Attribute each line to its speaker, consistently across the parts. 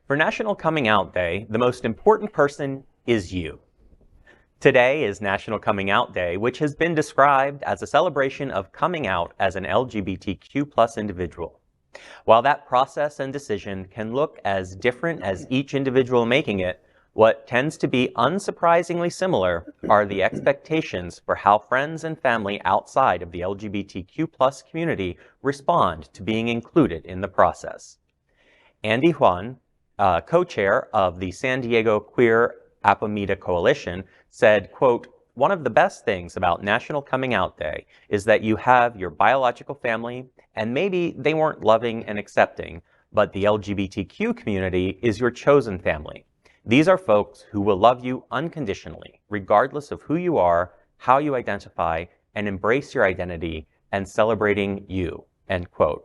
Speaker 1: For National Coming Out Day, the most important person is you. Today is National Coming Out Day, which has been described as a celebration of coming out as an LGBTQ+ individual. While that process and decision can look as different as each individual making it, what tends to be unsurprisingly similar are the expectations for how friends and family outside of the LGBTQ+ community respond to being included in the process. Andy Huynh, co-chair of the San Diego Queer APIMEDA Coalition, said, quote, "One of the best things about National Coming Out Day is that you have your biological family, and maybe they weren't loving and accepting, but the LGBTQ community is your chosen family. These are folks who will love you unconditionally, regardless of who you are, how you identify, and embrace your identity and celebrating you," end quote.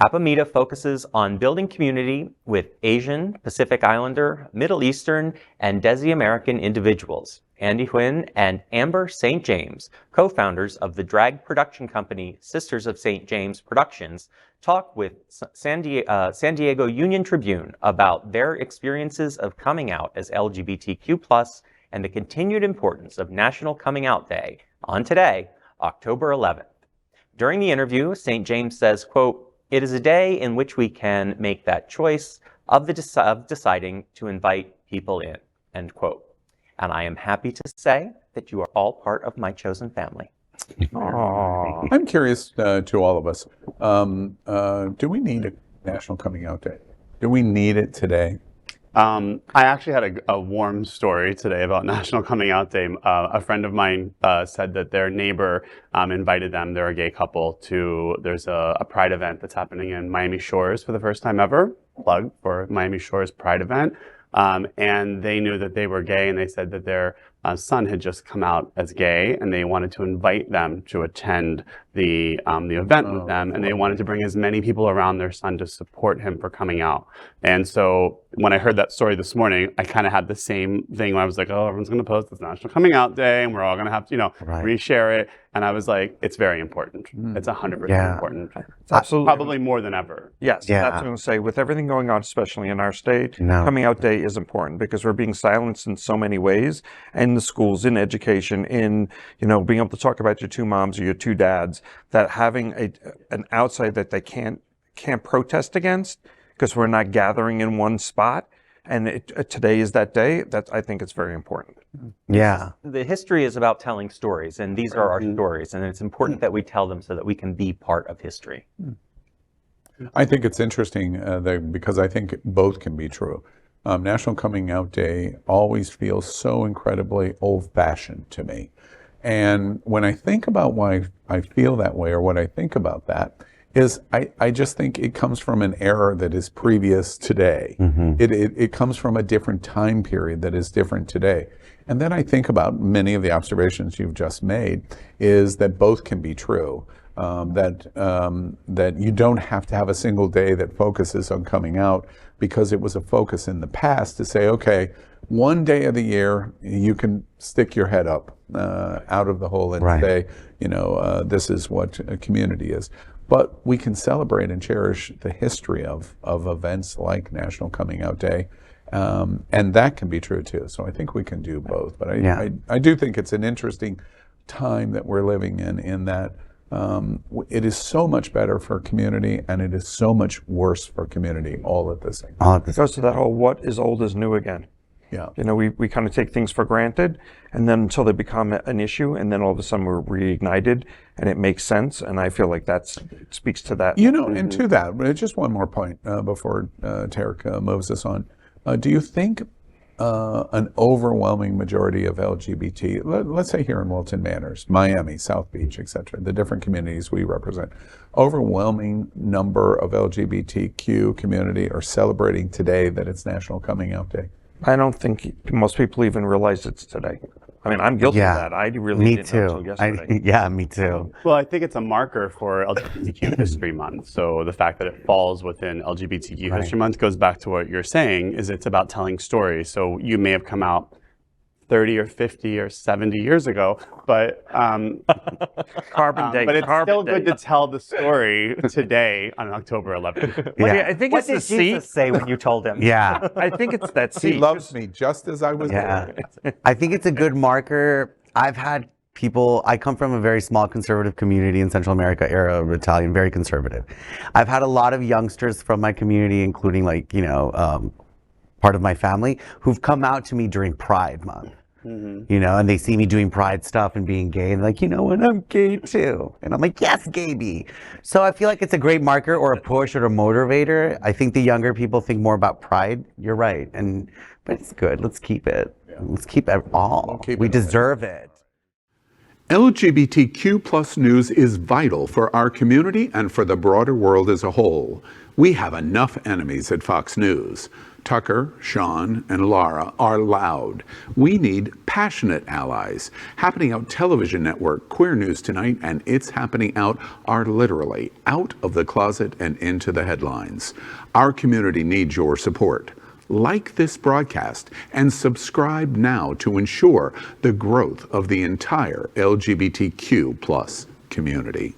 Speaker 1: APIMEDA focuses on building community with Asian, Pacific Islander, Middle Eastern, and Desi American individuals. Andy Huynh and Amber St. James, co-founders of the drag production company Sisters of St. James Productions, talk with San Diego Union Tribune about their experiences of coming out as LGBTQ+ and the continued importance of National Coming Out Day on today, October 11th. During the interview, St. James says, quote, "It is a day in which we can make that choice of deciding to invite people in," end quote. And I am happy to say that you are all part of my chosen family.
Speaker 2: Aww. I'm curious to all of us, do we need a National Coming Out Day? Do we need it today?
Speaker 3: I actually had a warm story today about National Coming Out Day. A friend of mine said that their neighbor invited them, they're a gay couple, there's a Pride event that's happening in Miami Shores for the first time ever. Plug for Miami Shores Pride event. And they knew that they were gay, and they said that their son had just come out as gay, and they wanted to invite them to attend the event with them, and they wanted to bring as many people around their son to support him for coming out. And so when I heard that story this morning, I kind of had the same thing where I was like, oh, everyone's going to post this National Coming Out Day, and we're all going to have to, reshare it. And I was like, it's very important. It's 100% important.
Speaker 4: It's absolutely.
Speaker 3: Probably more than ever.
Speaker 4: Yes, that's what I'm going to say. With everything going on, especially in our state, Coming Out Day is important because we're being silenced in so many ways, in the schools, in education, in, being able to talk about your two moms or your two dads, that having an outside that they can't protest against because we're not gathering in one spot. And today is that day. I think it's very important.
Speaker 1: Yeah. The history is about telling stories, and these are our stories, and it's important that we tell them so that we can be part of history.
Speaker 2: I think it's interesting because I think both can be true. National Coming Out Day always feels so incredibly old-fashioned to me. And when I think about why I feel that way, or what I think about that, is I just think it comes from an era that is previous today. It comes from a different time period that is different today. And then I think about many of the observations you've just made is that both can be true. That you don't have to have a single day that focuses on coming out, because it was a focus in the past to say, okay, one day of the year you can stick your head up out of the hole and say, this is what a community is. But we can celebrate and cherish the history of events like National Coming Out Day. And that can be true too. So I think we can do both. But I do think it's an interesting time that we're living in that it is so much better for community, and it is so much worse for community all at the same time.
Speaker 4: It goes to that whole what is old is new again.
Speaker 2: Yeah.
Speaker 4: We kind of take things for granted, and then until they become an issue, and then all of a sudden we're reignited, and it makes sense. And I feel like it speaks to that.
Speaker 2: And to that, just one more point before Tarek moves us on. Do you think an overwhelming majority of LGBT, let's say here in Wilton Manors, Miami, South Beach, etc., the different communities we represent, overwhelming number of LGBTQ community are celebrating today that it's National Coming Out Day?
Speaker 4: I don't think most people even realize it's today. I mean, I'm guilty of that. I really didn't know until yesterday.
Speaker 5: Me too.
Speaker 3: Well, I think it's a marker for LGBTQ History Month. So the fact that it falls within LGBTQ History Month goes back to what you're saying, is it's about telling stories. So you may have come out 30 or 50 or 70 years ago, but
Speaker 4: Carbon date.
Speaker 3: but it's
Speaker 4: carbon
Speaker 3: still
Speaker 4: date.
Speaker 3: good to tell the story today on October 11th.
Speaker 4: Yeah, I think
Speaker 1: What
Speaker 4: it's the
Speaker 1: did
Speaker 4: seat.
Speaker 1: Jesus say when you told him?
Speaker 5: Yeah.
Speaker 4: I think it's that seat.
Speaker 2: He loves me just as I was
Speaker 5: Yeah.
Speaker 2: there.
Speaker 5: I think it's a good marker. I've had people, I come from a very small conservative community in Central America, era of Italian, very conservative. I've had a lot of youngsters from my community, including part of my family, who've come out to me during Pride Month. And they see me doing Pride stuff and being gay, and like, and I'm gay too. And I'm like, yes, gay be. So I feel like it's a great marker or a push or a motivator. I think the younger people think more about Pride. You're right. But it's good. Let's keep it. Let's keep it all. We deserve it.
Speaker 2: LGBTQ plus news is vital for our community and for the broader world as a whole. We have enough enemies at Fox News. Tucker, Sean, and Lara are loud. We need passionate allies. Happening Out Television Network, Queer News Tonight, and It's Happening Out are literally out of the closet and into the headlines. Our community needs your support. Like this broadcast and subscribe now to ensure the growth of the entire LGBTQ plus community.